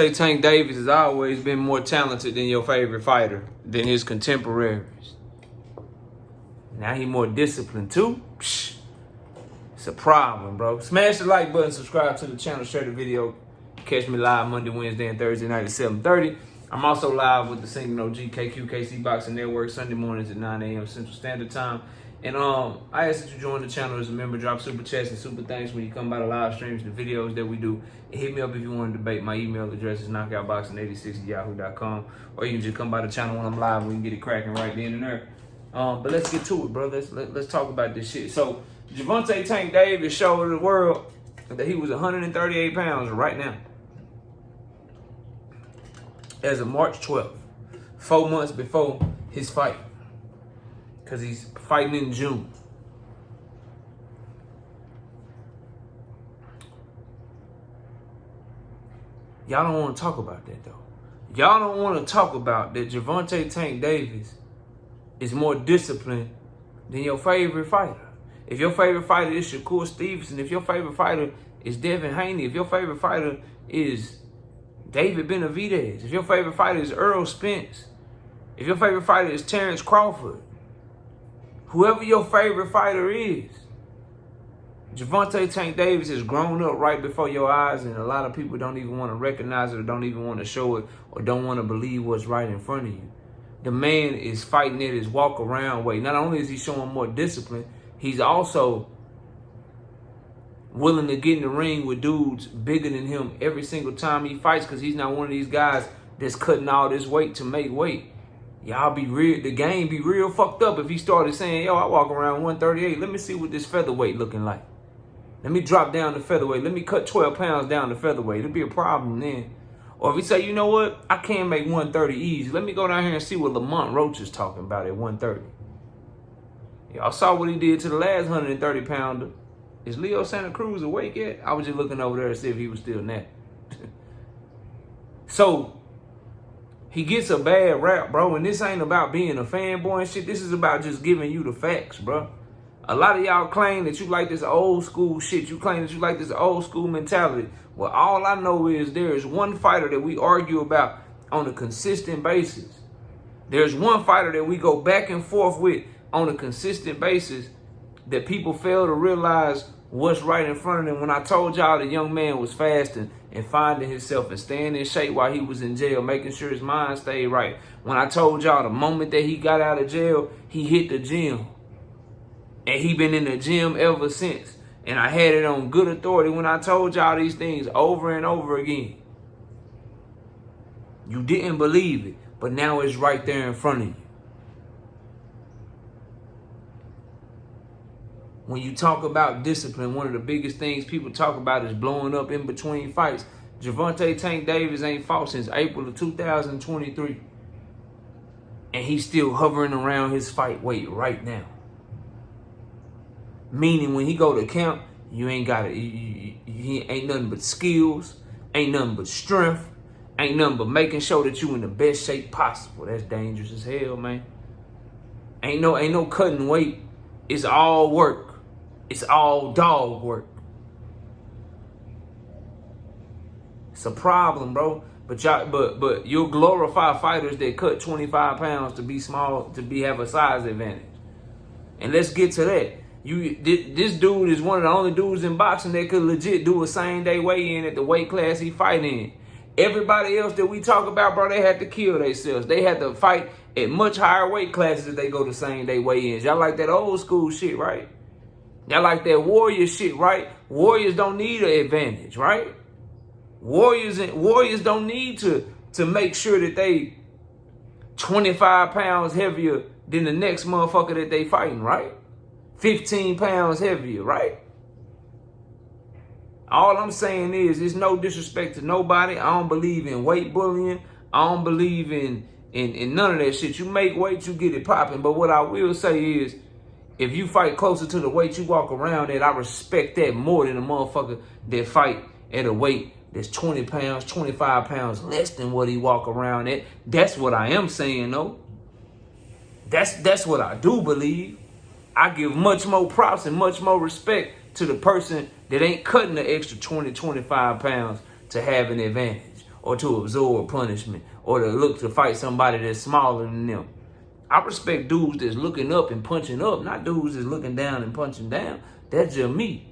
Gervonta Tank Davis has always been more talented than your favorite fighter, than his contemporaries. Now he more disciplined too. Psh, it's a problem, bro. Smash the like button, subscribe to the channel, share the video. Catch me live Monday, Wednesday, and Thursday night at 7:30. I'm also live with the Singing OG KQKC Boxing Network Sunday mornings at 9 a.m. Central Standard Time. And I ask that you join the channel as a member. Drop super chats and super thanks when you come by the live streams, the videos that we do. And hit me up if you want to debate. My email address is knockoutboxing86@yahoo.com. Or you can just come by the channel when I'm live. We can get it cracking right then and there. But let's get to it, bro. Let's talk about this shit. So Gervonta Tank Davis showed the world that he was 138 pounds right now. As of March 12th, 4 months before his fight. Because he's fighting in June. Y'all don't want to talk about that, though. Y'all don't want to talk about that Gervonta Tank Davis is more disciplined than your favorite fighter. If your favorite fighter is Shakur Stevenson, if your favorite fighter is Devin Haney, if your favorite fighter is David Benavidez, if your favorite fighter is Earl Spence, if your favorite fighter is Terrence Crawford, whoever your favorite fighter is, Gervonta Tank Davis has grown up right before your eyes, and a lot of people don't even want to recognize it or don't even want to show it or don't want to believe what's right in front of you. The man is fighting at his walk-around weight. Not only is he showing more discipline, he's also willing to get in the ring with dudes bigger than him every single time he fights, because he's not one of these guys that's cutting all this weight to make weight. Y'all be real, the game be real fucked up if he started saying, yo, I walk around 138. Let me see what this featherweight looking like. Let me drop down to featherweight. Let me cut 12 pounds down to featherweight. It'll be a problem then. Or if he say, you know what, I can't make 130 easy. Let me go down here and see what Lamont Roach is talking about at 130. Y'all saw what he did to the last 130 pounder. Is Leo Santa Cruz awake yet? I was just looking over there to see if he was still in that. So, he gets a bad rap, bro, and this ain't about being a fanboy and shit. This is about just giving you the facts, bro. A lot of y'all claim that you like this old school shit. You claim that you like this old school mentality. Well, all I know is there is one fighter that we argue about on a consistent basis. There's one fighter that we go back and forth with on a consistent basis that people fail to realize what's right in front of them. When I told y'all the young man was fasting and finding himself and staying in shape while he was in jail, making sure his mind stayed right. When I told y'all the moment that he got out of jail, he hit the gym. And he been in the gym ever since. And I had it on good authority when I told y'all these things over and over again. You didn't believe it, but now it's right there in front of you. When you talk about discipline, one of the biggest things people talk about is blowing up in between fights. Gervonta Tank Davis ain't fought since April of 2023. And he's still hovering around his fight weight right now. Meaning when he go to camp, you ain't got it. He ain't nothing but skills, ain't nothing but strength, ain't nothing but making sure that you in the best shape possible. That's dangerous as hell, man. Ain't no cutting weight. It's all work. It's all dog work. It's a problem, bro. But you'll glorify fighters that cut 25 pounds to be small, have a size advantage. And let's get to that. This dude is one of the only dudes in boxing that could legit do a same-day weigh-in at the weight class he fight in. Everybody else that we talk about, bro, they had to kill themselves. They had to fight at much higher weight classes if they go to same-day weigh-ins. Y'all like that old school shit, right? Y'all like that warrior shit, right? Warriors don't need an advantage, right? Warriors don't need to make sure that they 25 pounds heavier than the next motherfucker that they fighting, right? 15 pounds heavier, right? All I'm saying is, it's no disrespect to nobody. I don't believe in weight bullying. I don't believe in none of that shit. You make weight, you get it popping. But what I will say is, if you fight closer to the weight you walk around at, I respect that more than a motherfucker that fight at a weight that's 20 pounds, 25 pounds less than what he walk around at. That's what I am saying, though. That's what I do believe. I give much more props and much more respect to the person that ain't cutting the extra 20, 25 pounds to have an advantage. or to absorb punishment or to look to fight somebody that's smaller than them. I respect dudes that's looking up and punching up, not dudes that's looking down and punching down. That's just me.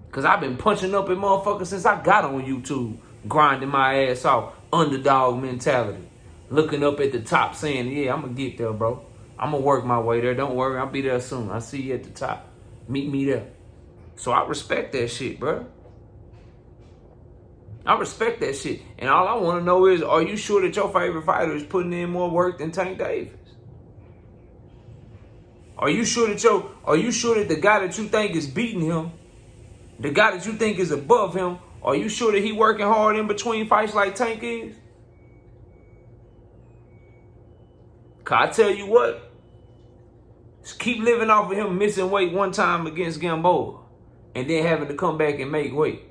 Because I've been punching up at motherfuckers since I got on YouTube, grinding my ass off, underdog mentality. Looking up at the top saying, yeah, I'm going to get there, bro. I'm going to work my way there. Don't worry, I'll be there soon. I'll see you at the top. Meet me there. So I respect that shit, bro. I respect that shit. And all I want to know is, are you sure that your favorite fighter is putting in more work than Tank Davis? Are you sure that the guy that you think is beating him, the guy that you think is above him, are you sure that he working hard in between fights like Tank is? Cause I tell you what, just keep living off of him missing weight one time against Gamboa and then having to come back and make weight.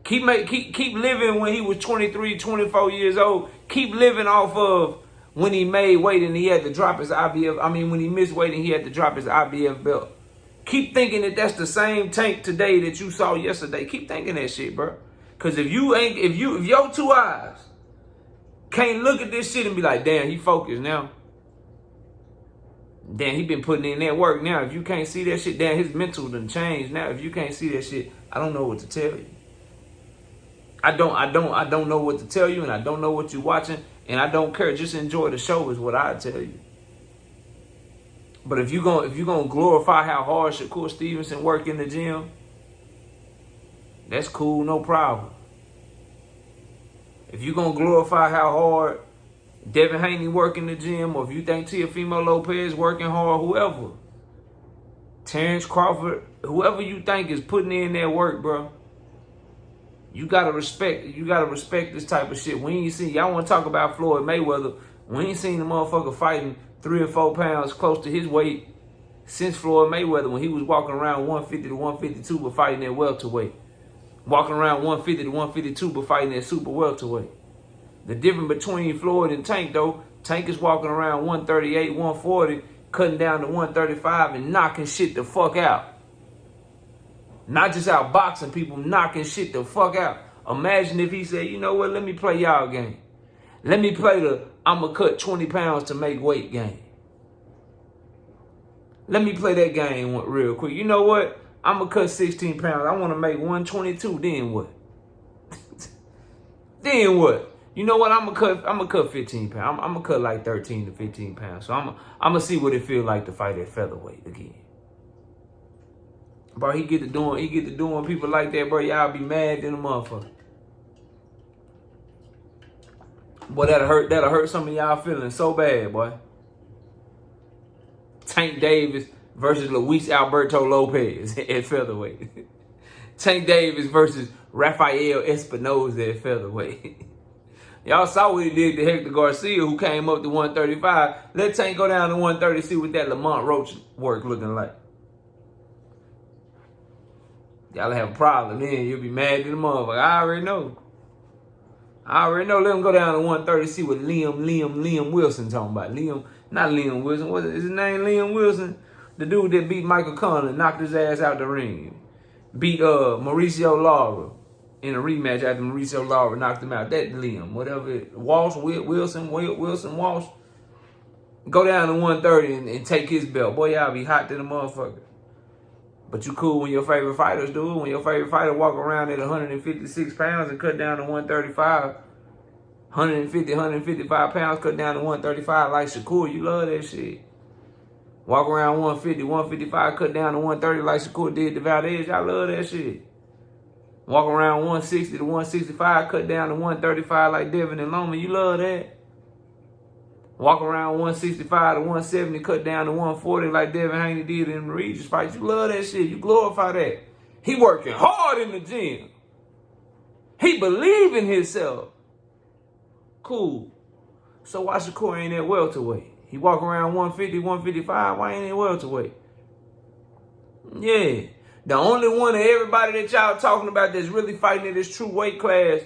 Keep living when he was 23, 24 years old. Keep living off of when he made weight and he had to drop his IBF. I mean, when he missed weight and he had to drop his IBF belt. Keep thinking that that's the same Tank today that you saw yesterday. Keep thinking that shit, bro. Cause if your two eyes can't look at this shit and be like, damn, he focused now. Damn, he been putting in that work now. If you can't see that shit, damn, his mental done changed now. If you can't see that shit, I don't know what to tell you. I don't know what to tell you, and I don't know what you're watching, and I don't care. Just enjoy the show is what I tell you. But if you're gonna glorify how hard Shakur Stevenson work in the gym, that's cool, no problem. If you're gonna glorify how hard Devin Haney work in the gym, or if you think Teofimo Lopez working hard, whoever, Terrence Crawford, whoever you think is putting in that work, bro, you gotta respect this type of shit. We ain't seen, y'all want to talk about Floyd Mayweather, we ain't seen the motherfucker fighting 3 or 4 pounds close to his weight since Floyd Mayweather, when he was walking around 150 to 152 but fighting at welterweight. Walking around 150 to 152 but fighting at super welterweight. The difference between Floyd and Tank, though, Tank is walking around 138, 140, cutting down to 135 and knocking shit the fuck out. Not just out boxing people, knocking shit the fuck out. Imagine if he said, you know what, let me play y'all game. Let me play the I'ma cut 20 pounds to make weight game. Let me play that game real quick. You know what? I'ma cut 16 pounds. I want to make 122. Then what? Then what? You know what? I'm gonna cut 15 pounds. I'm gonna cut like 13 to 15 pounds. So I'm gonna see what it feel like to fight at featherweight again. Bro, he get to doing people like that, bro. Y'all be mad than a motherfucker. Boy, that'll hurt some of y'all feelings so bad, boy. Tank Davis versus Luis Alberto Lopez at featherweight. Tank Davis versus Rafael Espinoza at featherweight. Y'all saw what he did to Hector Garcia, who came up to 135. Let Tank go down to 130, see what that Lamont Roach work looking like. Y'all have a problem then. You'll be mad at the motherfucker. I already know. Let him go down to 130, see what Liam Wilson talking about. Not Liam Wilson. What is his name? Liam Wilson? The dude that beat Michael Conlon, knocked his ass out the ring. Beat Mauricio Lara in a rematch after Mauricio Lara knocked him out. That Liam, whatever. Wilson Walsh. Go down to 130 and take his belt. Boy, y'all be hot to the motherfucker. But you cool when your favorite fighters do it. When your favorite fighter walk around at 156 pounds and cut down to 135. 150, 155 pounds, cut down to 135 like Shakur. You love that shit. Walk around 150, 155, cut down to 130 like Shakur did to Valdez. Y'all love that shit. Walk around 160 to 165, cut down to 135 like Devin and Loma. You love that. Walk around 165 to 170, cut down to 140 like Devin Haney did in the Regis fight. You love that shit. You glorify that. He working hard in the gym. He believe in himself. Cool. So why Shakur ain't at welterweight? He walk around 150, 155. Why ain't at welterweight? Yeah. The only one of everybody that y'all talking about that's really fighting in this true weight class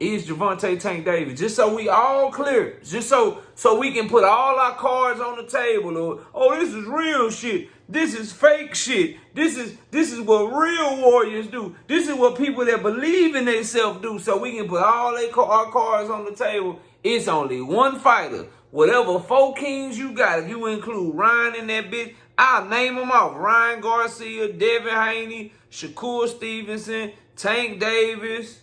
is Gervonta Tank Davis. Just so we all clear. Just so we can put all our cards on the table. Or, oh, this is real shit. This is fake shit. This is what real warriors do. This is what people that believe in themselves do. So we can put all our cards on the table. It's only one fighter. Whatever 4 kings you got, if you include Ryan in that bitch, I'll name them off. Ryan Garcia, Devin Haney, Shakur Stevenson, Tank Davis,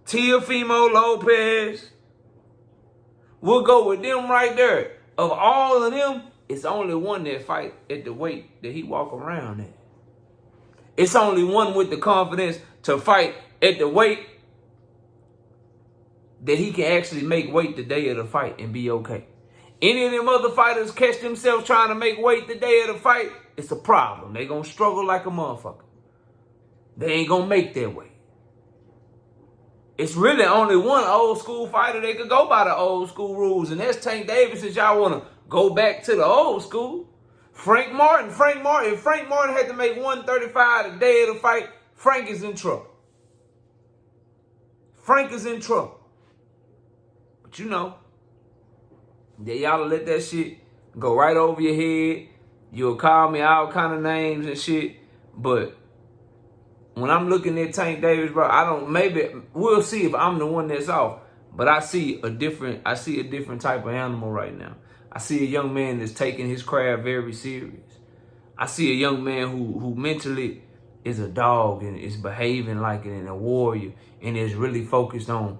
Teofimo Lopez. We'll go with them right there. Of all of them, it's only one that fight at the weight that he walk around at. It's only one with the confidence to fight at the weight that he can actually make weight the day of the fight and be okay. Any of them other fighters catch themselves trying to make weight the day of the fight, it's a problem. They gonna struggle like a motherfucker. They ain't gonna make their weight. It's really only one old school fighter that could go by the old school rules, and that's Tank Davis. Since y'all want to go back to the old school, Frank Martin. If Frank Martin had to make 135 the day of the fight, Frank is in trouble. Frank is in trouble. But you know, that y'all let that shit go right over your head. You'll call me all kind of names and shit, but when I'm looking at Tank Davis, bro, maybe we'll see if I'm the one that's off. But I see a different type of animal right now. I see a young man that's taking his craft very serious. I see a young man who mentally is a dog and is behaving like it and a warrior and is really focused on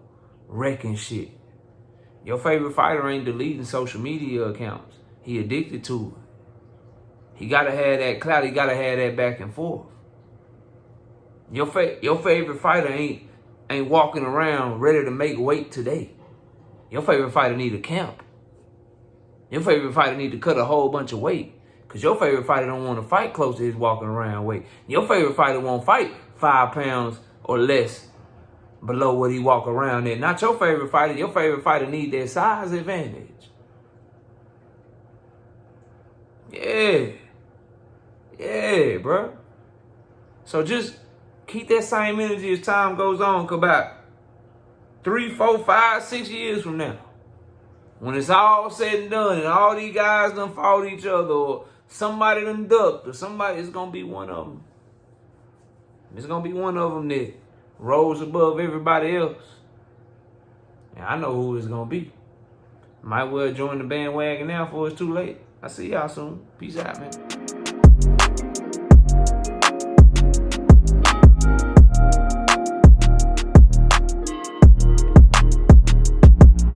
wrecking shit. Your favorite fighter ain't deleting social media accounts. He addicted to it. He gotta have that clout. He gotta have that back and forth. Your favorite fighter ain't walking around ready to make weight today. Your favorite fighter need a camp. Your favorite fighter need to cut a whole bunch of weight. Because your favorite fighter don't want to fight close to his walking around weight. Your favorite fighter won't fight 5 pounds or less below what he walk around at. Not your favorite fighter. Your favorite fighter need that size advantage. Yeah, bro. So just keep that same energy as time goes on. About 3, 4, 5, 6 years from now, when it's all said and done and all these guys done fought each other or somebody done ducked or somebody, it's going to be one of them. It's going to be one of them that rose above everybody else. And I know who it's going to be. Might well join the bandwagon now before it's too late. I'll see y'all soon. Peace out, man.